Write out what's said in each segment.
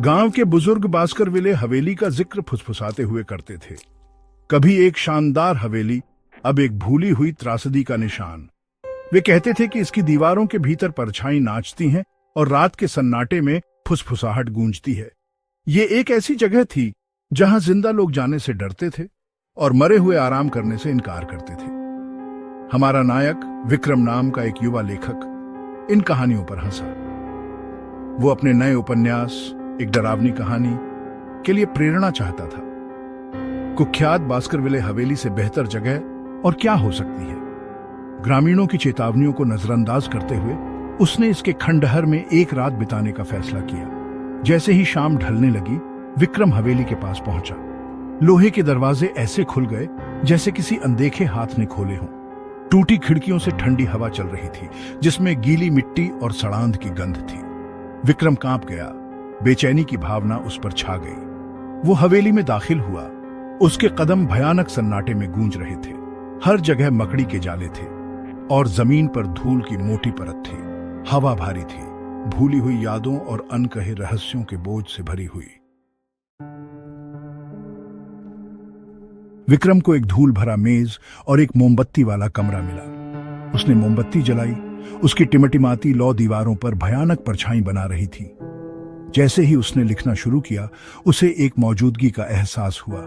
गांव के बुजुर्ग बास्करविले हवेली का जिक्र फुसफुसाते हुए करते थे। कभी एक शानदार हवेली, अब एक भूली हुई त्रासदी का निशान। वे कहते थे कि इसकी दीवारों के भीतर परछाई नाचती हैं और रात के सन्नाटे में फुसफुसाहट गूंजती है। ये एक ऐसी जगह थी जहां जिंदा लोग जाने से डरते थे और मरे हुए आराम करने से इनकार करते थे। हमारा नायक विक्रम नाम का एक युवा लेखक इन कहानियों पर हंसा। वो अपने नए उपन्यास एक डरावनी कहानी के लिए प्रेरणा चाहता था। कुख्यात बास्करविले हवेली से बेहतर जगह और क्या हो सकती है। ग्रामीणों की चेतावनियों को नजरअंदाज करते हुए उसने इसके खंडहर में एक रात बिताने का फैसला किया। जैसे ही शाम ढलने लगी, विक्रम हवेली के पास पहुंचा। लोहे के दरवाजे ऐसे खुल गए जैसे किसी अनदेखे हाथ ने खोले हों। टूटी खिड़कियों से ठंडी हवा चल रही थी, जिसमें गीली मिट्टी और सड़ांध की गंध थी। विक्रम कांप गया। बेचैनी की भावना उस पर छा गई। वो हवेली में दाखिल हुआ। उसके कदम भयानक सन्नाटे में गूंज रहे थे। हर जगह मकड़ी के जाले थे और जमीन पर धूल की मोटी परत थी। हवा भारी थी, भूली हुई यादों और अनकहे रहस्यों के बोझ से भरी हुई। विक्रम को एक धूल भरा मेज और एक मोमबत्ती वाला कमरा मिला। उसने मोमबत्ती जलाई। उसकी टिमटिमाती लौ दीवारों पर भयानक परछाई बना रही थी। जैसे ही उसने लिखना शुरू किया, उसे एक मौजूदगी का एहसास हुआ,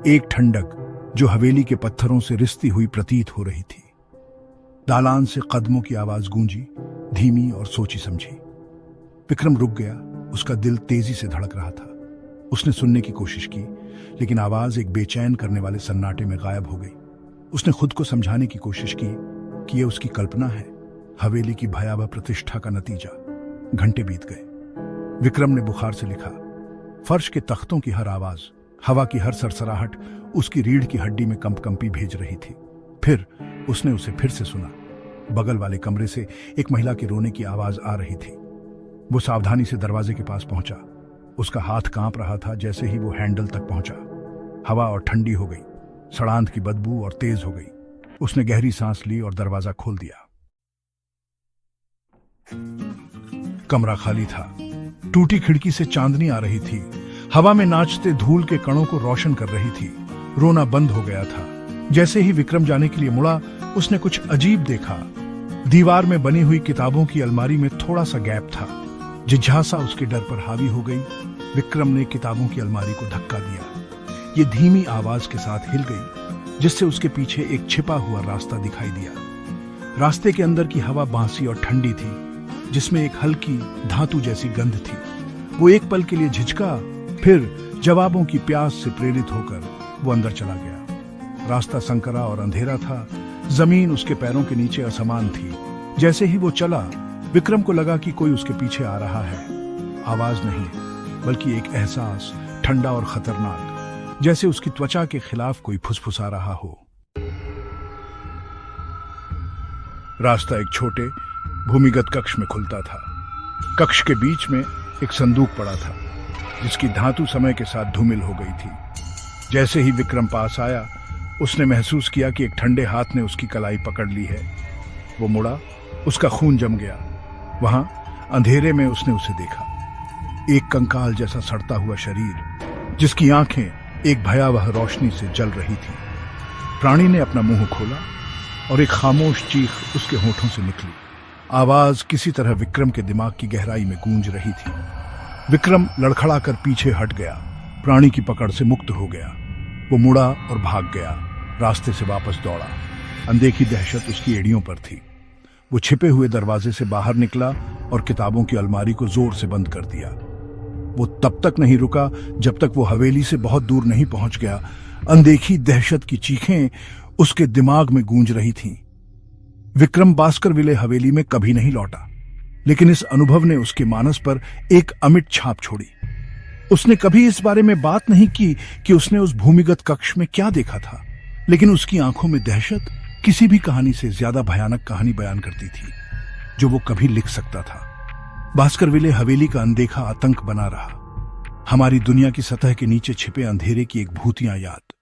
एक ठंडक जो हवेली के पत्थरों से रिश्ती हुई प्रतीत हो रही थी। दालान से कदमों की आवाज गूंजी, धीमी और सोची समझी। विक्रम रुक गया। उसका दिल तेजी से धड़क रहा था। उसने सुनने की कोशिश की, लेकिन आवाज एक बेचैन करने वाले सन्नाटे में गायब हो गई। उसने खुद को समझाने की कोशिश की कि यह उसकी कल्पना है, हवेली की भयावह प्रतिष्ठा का नतीजा। घंटे बीत गए। विक्रम ने बुखार से लिखा। फर्श के तख्तों की हर आवाज, हवा की हर सरसराहट उसकी रीढ़ की हड्डी में कंपकंपी भेज रही थी। फिर उसने उसे फिर से सुना। बगल वाले कमरे से एक महिला के रोने की आवाज आ रही थी। वो सावधानी से दरवाजे के पास पहुंचा। उसका हाथ कांप रहा था। जैसे ही वो हैंडल तक पहुंचा, हवा और ठंडी हो गई, सड़ांध की बदबू और तेज हो गई। उसने गहरी सांस ली और दरवाजा खोल दिया। कमरा खाली था। टूटी खिड़की से चांदनी आ रही थी, हवा में नाचते धूल के कणों को रोशन कर रही थी। रोना बंद हो गया था। जैसे ही विक्रम जाने के लिए मुड़ा, उसने कुछ अजीब देखा। दीवार में बनी हुई किताबों की अलमारी में थोड़ा सा गैप था। जिज्ञासा उसके डर पर हावी हो गई। विक्रम ने किताबों की अलमारी को धक्का दिया। ये धीमी आवाज के साथ हिल गई, जिससे उसके पीछे एक छिपा हुआ रास्ता दिखाई दिया। रास्ते के अंदर की हवा बांसी और ठंडी थी, जिसमें एक हल्की धातु जैसी गंध थी। वो एक पल के लिए झिझका, फिर जवाबों की प्यास से प्रेरित होकर वो अंदर चला गया। रास्ता संकरा और अंधेरा था। जमीन उसके पैरों के नीचे असमान थी। जैसे ही वो चला, विक्रम को लगा कि कोई उसके पीछे आ रहा है। आवाज नहीं, बल्कि एक एहसास, ठंडा और खतरनाक, जैसे उसकी त्वचा के खिलाफ कोई फुसफुसा रहा हो। रास्ता एक छोटे भूमिगत कक्ष में खुलता था। कक्ष के बीच में एक संदूक पड़ा था, जिसकी धातु समय के साथ धूमिल हो गई थी। जैसे ही विक्रम पास आया, उसने महसूस किया कि एक ठंडे हाथ ने उसकी कलाई पकड़ ली है। वो मुड़ा। उसका खून जम गया। वहां अंधेरे में उसने उसे देखा, एक कंकाल जैसा सड़ता हुआ शरीर, जिसकी आंखें एक भयावह रोशनी से जल रही थी। प्राणी ने अपना मुंह खोला और एक खामोश चीख उसके होठों से निकली। आवाज किसी तरह विक्रम के दिमाग की गहराई में गूंज रही थी। विक्रम लड़खड़ाकर पीछे हट गया, प्राणी की पकड़ से मुक्त हो गया। वो मुड़ा और भाग गया, रास्ते से वापस दौड़ा। अनदेखी दहशत उसकी एड़ियों पर थी। वो छिपे हुए दरवाजे से बाहर निकला और किताबों की अलमारी को जोर से बंद कर दिया। वो तब तक नहीं रुका जब तक वो हवेली से बहुत दूर नहीं पहुंच गया। अनदेखी दहशत की चीखें उसके दिमाग में गूंज रही थीं। विक्रम बास्करविले हवेली में कभी नहीं लौटा, लेकिन इस अनुभव ने उसके मानस पर एक अमिट छाप छोड़ी। उसने कभी इस बारे में बात नहीं की कि उसने उस भूमिगत कक्ष में क्या देखा था, लेकिन उसकी आंखों में दहशत किसी भी कहानी से ज्यादा भयानक कहानी बयान करती थी जो वो कभी लिख सकता था। बास्करविले हवेली का अनदेखा आतंक बना रहा, हमारी दुनिया की सतह के नीचे छिपे अंधेरे की एक भूतिया याद।